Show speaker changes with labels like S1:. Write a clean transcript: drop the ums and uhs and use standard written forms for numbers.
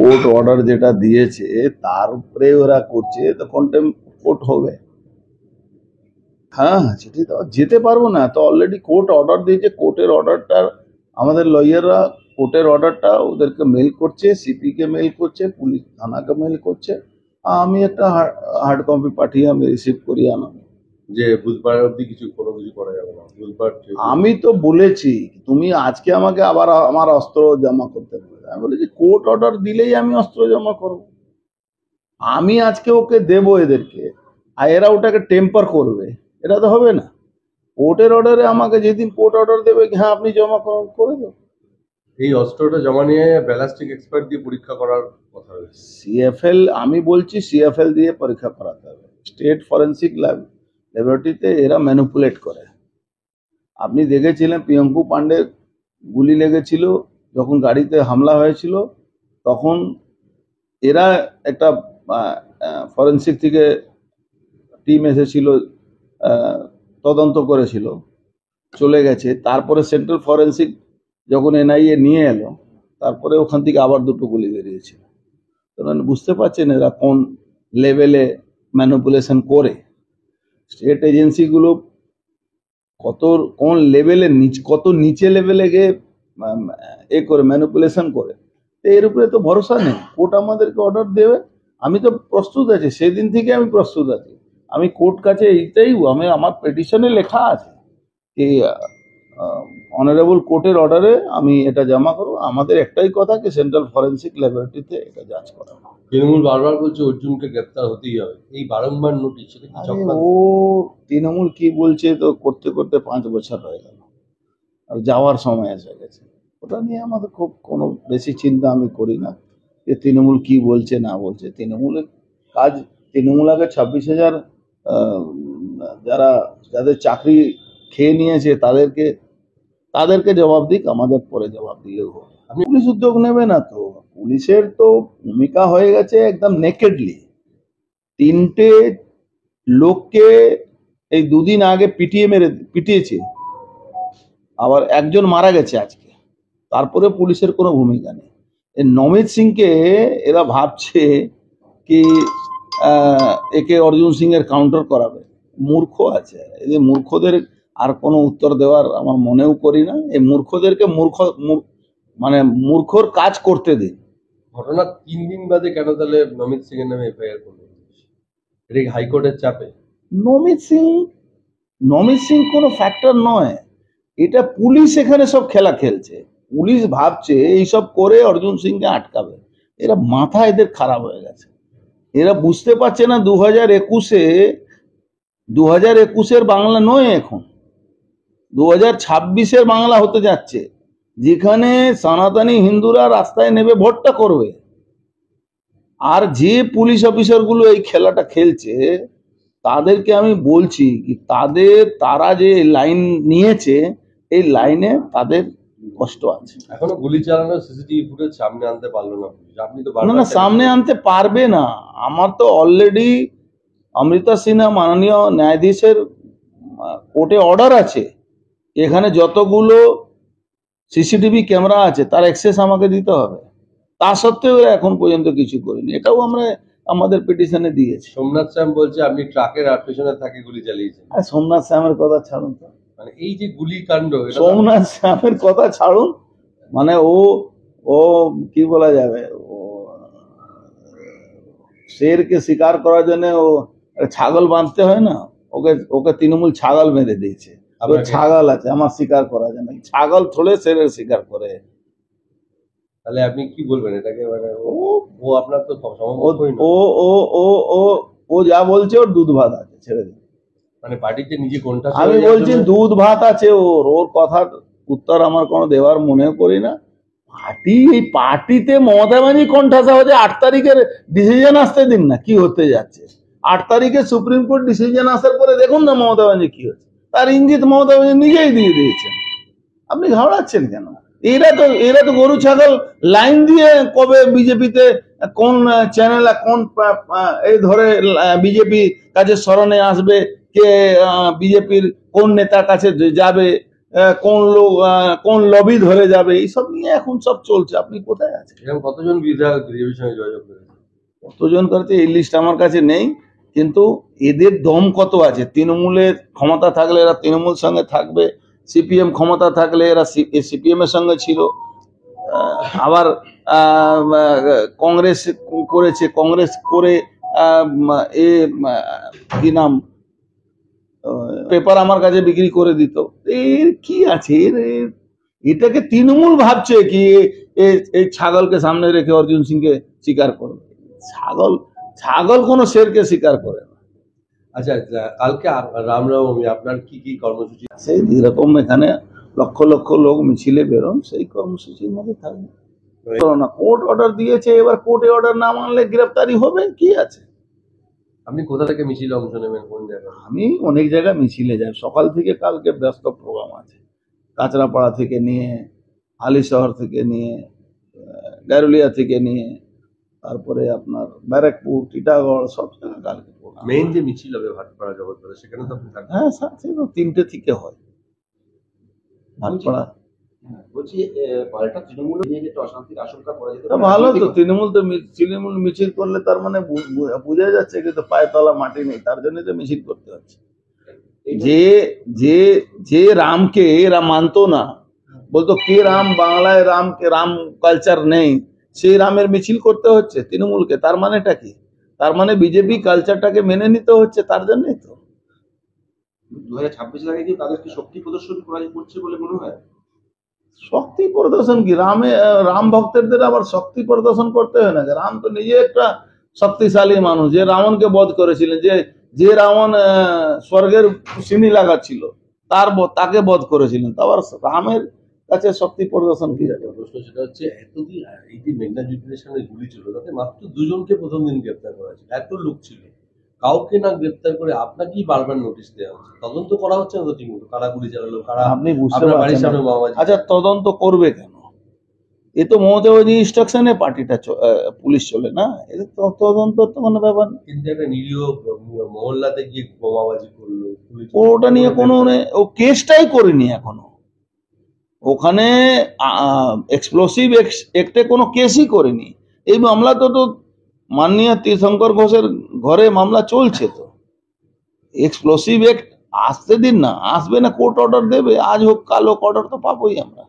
S1: Court order যেটা দিয়েছে তার উপরে ওরা করছে, তো কন্টেম্প কোর্ট হবে। হ্যাঁ, চিঠি দেওয়া যেতে পারবো না, তো অলরেডি কোর্ট অর্ডার দিয়েছে। কোর্টের অর্ডারটা আমাদের লয়াররা কোর্টের অর্ডারটা ওদেরকে মেল করছে, সিপি কে মেল করছে, পুলিশ থানাকে মেল করছে। আমি একটা হার্ড কপি পাঠিয়ে আমি রিসিভ করি আনাম।
S2: যে বুধবার অব্দি কোনো কিছু করা যাবে না, বুধবার
S1: আমি তো বলেছি তুমি আজকে আমাকে আবার আমার অস্ত্র জমা করতে বলে, আমি বলেছি কোর্ট অর্ডার দিলেই আমি অস্ত্র জমা করব। আমি আজকে ওকে দেব এদেরকে, আর এরা ওটাকে টেম্পার করবে, এটা তো হবে না। কোর্টের অর্ডারে আমাকে যেদিন কোর্ট অর্ডার দেবে হ্যাঁ আপনি জমা করে দেবো।
S2: এই অস্ত্রটা জমা নিয়ে ব্যালিস্টিক এক্সপার্ট দিয়ে পরীক্ষা করার কথা রয়েছে।
S1: সিএফএল, আমি বলছি সিএফএল দিয়ে পরীক্ষা করাতে হবে। স্টেট ফরেন্সিক ল্যাবরেটরিতে এরা ম্যানিপুলেট করে। আপনি দেখেছিলেন প্রিয়ঙ্কু পান্ডে গুলি লেগেছিল, যখন গাড়িতে হামলা হয়েছিল তখন এরা একটা ফরেন্সিক থেকে টিম এসেছিল, তদন্ত করেছিল, চলে গেছে। তারপরে সেন্ট্রাল ফরেন্সিক যখন এনআইএ নিয়ে এলো, তারপরে ওখান থেকে আবার দুটো গুলি বেরিয়েছিল। বুঝতে পারছেন এরা কোন লেভেলে ম্যানিপুলেশন করে। স্টেট এজেন্সিগুলো কোন লেভেলে কত নিচে লেভেলে গিয়ে করে ম্যানিপুলেশন করে, এর উপরে তো ভরসা নেই। কোর্ট আমাদেরকে অর্ডার দেবে, আমি তো প্রস্তুত আছি, সেদিন থেকে আমি প্রস্তুত আছি। আমি কোর্ট কাছে এইটাই আমার পিটিশনে লেখা আছে কি অনারেবল কোর্টের অর্ডারে আমি এটা জমা করবো। আমাদের একটাই কথা কি সেন্ট্রাল ফরেন্সিক ল্যাবরেটরিতে এটা যাচ করা।
S2: তৃণমূল বারবার বলছে অর্জুনকে গ্রেপ্তার হতেই হবে, এই বারংবার নোটিশ।
S1: ও তৃণমূল কি বলছে তো করতে করতে 5 বছর হয়ে গেল, আর যাওয়ার সময় এসে গেছে। ওটা নিয়ে আমাদের খুব কোনো বেশি চিন্তা আমি করি না যে তৃণমূল কি বলছে না বলছে। তৃণমূলের কাজ, তৃণমূল আগে 26,000 যাদের চাকরি খেয়ে নিয়েছে তাদেরকে জবাব দিক, আমাদের পরে জবাব দিলেও হবে। পুলিশ উদ্যোগ নেবে না তো? পুলিশের তো ভূমিকা হয়ে গেছে একদম নেকেডলি। 3টে লোককে এই 2 দিন আগে পিটিয়েছে, আবার একজন মারা গেছে আজকে, তারপরে পুলিশের কোনো ভূমিকা নেই। এই নমিত সিংকে এরা ভাবছে কি একে অর্জুন সিং এর কাউন্টার করাবে। মূর্খ আছে, এই যে মূর্খদের আর কোনো উত্তর দেওয়ার আমার মনেও করি না। এই মূর্খদেরকে মূর্খর কাজ করতে দিন।
S2: ঘটনা 3 দিন বাদে কেন তাহলে নমিত সিং এর নামে এফআইআর করলো? এটা হাইকোর্টের চাপে?
S1: নমিত সিং কোনো ফ্যাক্টর নয়, এটা পুলিশ এখানে সব খেলা খেলছে। পুলিশ ভাবছে এইসব করে অর্জুন সিংকে আটকাবে। এরা মাথা এদের খারাপ হয়ে গেছে, এরা বুঝতে পারছে না 2021-এর বাংলা নয়, এখন 2026-এর বাংলা হতে যাচ্ছে, যেখানে সনাতনী হিন্দুরা রাস্তায় নেমে ভোটটা করবে। আর যে পুলিশ অফিসারগুলো এই খেলাটা খেলছে তাদেরকে আমি বলছি কি তারা যে লাইন নিয়েছে এই লাইনে তাদের কষ্ট আছে।
S2: এখনো গুলি চালানোর সিসিটিভি ফুটেজ সামনে আনতে পারলো না পুলিশ। আপনি তো
S1: না সামনে আনতে পারবে না। আমার তো অলরেডি অমৃতা সিনহা মাননীয় ন্যায়াধীশের কোর্টে অর্ডার আছে, এখানে যতগুলো সিসিটিভি ক্যামেরা আছে তার অ্যাক্সেস আমাকে দিতে হবে। তা সত্ত্বেও এখন পর্যন্ত কিছু করিনি, এটাও আমরা আমাদের পিটিশনে দিয়েছি।
S2: সোমনাথ শ্যাম বলছে আপনি ট্রাকের পেছনে থাকে গুলি চালিয়েছেন।
S1: আর সোমনাথ শ্যামের কথা ছাড়ুন তো,
S2: মানে এই যে গুলি কাণ্ড,
S1: সোমনাথ শ্যামের কথা ছাড়ুন। মানে ও কি বলা যাবে, ও শেরকে শিকার করার জন্য ও ছাগল বাঁধতে হয় না, ওকে তৃণমূল ছাগল বেঁধে দিয়েছে। ছাগল আছে আমার শিকার করার জন্য, ছাগল থোড়ে শেরের শিকার করে।
S2: তাহলে আপনি কি বলবেন এটাকে? মানে ও আপনার তো
S1: ও যা বলছে ওর দুধ ভাত আছে, ছেড়ে দিন।
S2: মানে পার্টিতে নিজে কোনটা,
S1: আমি বলছি দুধ ভাত আছে ওর কথার উত্তর আমার কোনো দেওয়ার মনেও করি না। পার্টিতে মমতা ব্যানার্জি কণ্ঠাসা হচ্ছে। 8 তারিখের ডিসিশন আসতে দিন না, কি হতে যাচ্ছে। 8 তারিখে সুপ্রিম কোর্ট ডিসিশন আসার পরে দেখুন না মমতা ব্যানার্জি কি হচ্ছে। তার ইঙ্গিত মমতা ব্যানার্জি নিজেই দিয়ে দিয়েছেন। আপনি ঘাবড়াচ্ছেন কেন? এরা তো গরু ছাগল লাইন দিয়ে কবে বিজেপিতে কোন চ্যানেল কোন এই ধরে বিজেপি কাছে স্মরণে আসবে, কে বিজেপির কোন নেতার কাছে যাবে, কোন লোক কোন লবি ধরে যাবে, এইসব নিয়ে এখন সব চলছে। আপনি কোথায় আছেন?
S2: এরকম কতজন বিধায়ক বিজেপির সঙ্গে যোগাযোগ করেছে?
S1: কতজন করেছে এই লিস্ট আমার কাছে নেই, কিন্তু এদের দম কত আছে। তৃণমূলের ক্ষমতা থাকলে এরা তৃণমূল সঙ্গে থাকবে, সিপিএম ক্ষমতা থাকলে এরা সিপিএম এর সঙ্গে ছিল। আবার কংগ্রেস করেছে, কংগ্রেস করে কি নাম পেপার আমার কাছে বিক্রি করে দিত। এর কি আছে, এটাকে তৃণমূল ভাবছে কি এই ছাগলকে সামনে রেখে অর্জুন সিংকে শিকার করবে। ছাগল ছাগল কোনো শেরকে শিকার করে না।
S2: আচ্ছা, কালকে রামনবমী, আপনার কি কি কর্মসূচি?
S1: সেই যেরকম এখানে লক্ষ লক্ষ লোক মিছিলে বেরোন, সেই কর্মসূচির মধ্যে থাকবে না। কোর্ট অর্ডার দিয়েছে, এবার কোর্টে অর্ডার না মানলে গ্রেফতারি হবে, কি আছে।
S2: আপনি কোথা থেকে মিছিলে অংশ নেবেন, কোন জায়গায়?
S1: আমি অনেক জায়গায় মিছিলে যাই, সকাল থেকে কালকে ব্যস্ত প্রোগ্রাম আছে। কাঁচরাপাড়া থেকে নিয়ে, হালিশহর থেকে নিয়ে, গারুলিয়া থেকে নিয়ে, তারপরে আপনার ব্যারাকপুর, টিটাগড়, সব জায়গায় কালকে প্রোগ্রাম।
S2: মেইন যে মিছিল হবে ভাটপাড়া জগৎপাড়া, সেখানে তো আপনি থাকবেন।
S1: হ্যাঁ, সাথে 3টে থেকে হয় ভাটপাড়া।
S3: বলছি পাল্টা তৃণমূল নিয়ে যে একটা অশান্তির আশঙ্কা করা যেতে
S1: তা ভালো তো, তৃণমূল মিছিল করলে তার মানে বোঝা যাচ্ছে কিন্তু পায়ে তলা মাটি নেই, তার জন্য তো মিছিল করতে হচ্ছে। যে যে যে রামকে এরা মানতো না, বলতো কে রাম, বাংলায় রামকে, রাম কালচার নেই, সেই রামের মিছিল করতে হচ্ছে তৃণমূলকে। তার মানেটা কি? তার মানে বিজেপি কালচারটাকে মেনে নিতে হচ্ছে, তার জন্যই তো।
S3: 2026 আগে কি তাদেরকে শক্তি প্রদর্শন করছে বলে মনে হয়?
S1: শক্তি প্রদর্শন কি? রাম ভক্তদের আবার শক্তি প্রদর্শন করতে হয় না? রাম তো নিজে একটা শক্তিশালী মানুষ, যে রাবণকে বধ করেছিলেন, যে রাবণ স্বর্গের সিঁড়ি লাগাচ্ছিল, তাকে বধ করেছিলেন। তো আবার রামের কাছে শক্তি প্রদর্শন কি যাবে?
S2: প্রশ্ন সেটা হচ্ছে, এতদিন এই যে মেঘনা যুদ্ধের সামনে গুলি ছিল, তাতে মাত্র 2জনকে প্রথম দিন গ্রেপ্তার করা হয়েছে, এত লোক ছিল, কাউকে না গ্রেপ্তার করে আপনাকেই বারবার নোটিশ দেওয়া হচ্ছে, তদন্ত করা হচ্ছে না তো ঠিকমতো, কারা গুলি চালালো, কারা
S1: আপনি বুঝতে
S2: আপনার বাড়ির
S1: পারছেন
S2: সামনে
S1: না।
S2: মাওবাদী।
S1: আচ্ছা, তদন্ত করবে কেন? এ তো মমতা ব্যানার্জি ইনস্ট্রাকশনে পার্টিটা পুলিশ চলে না, এদের তদন্ত তো কোনো ব্যাপার না।
S2: কিন্তু একটা নিরীহ মহল্লাতে গিয়ে বোমাবাজি করলো, পুলিশ
S1: ওটা নিয়ে কোনো ও কেসটাই করেনি এখনো। ওখানে এক্সপ্লোসিভ একটে কোনো কেসই করেনি। এই মামলা তো মাননীয় তীরশঙ্কর ঘোষের ঘরে মামলা চলছে। তো এক্সপ্লোসিভ এক্ট আসতে দিন না, আসবে না, কোর্ট অর্ডার দেবে, আজ হোক কাল হোক অর্ডার তো পাবোই আমরা।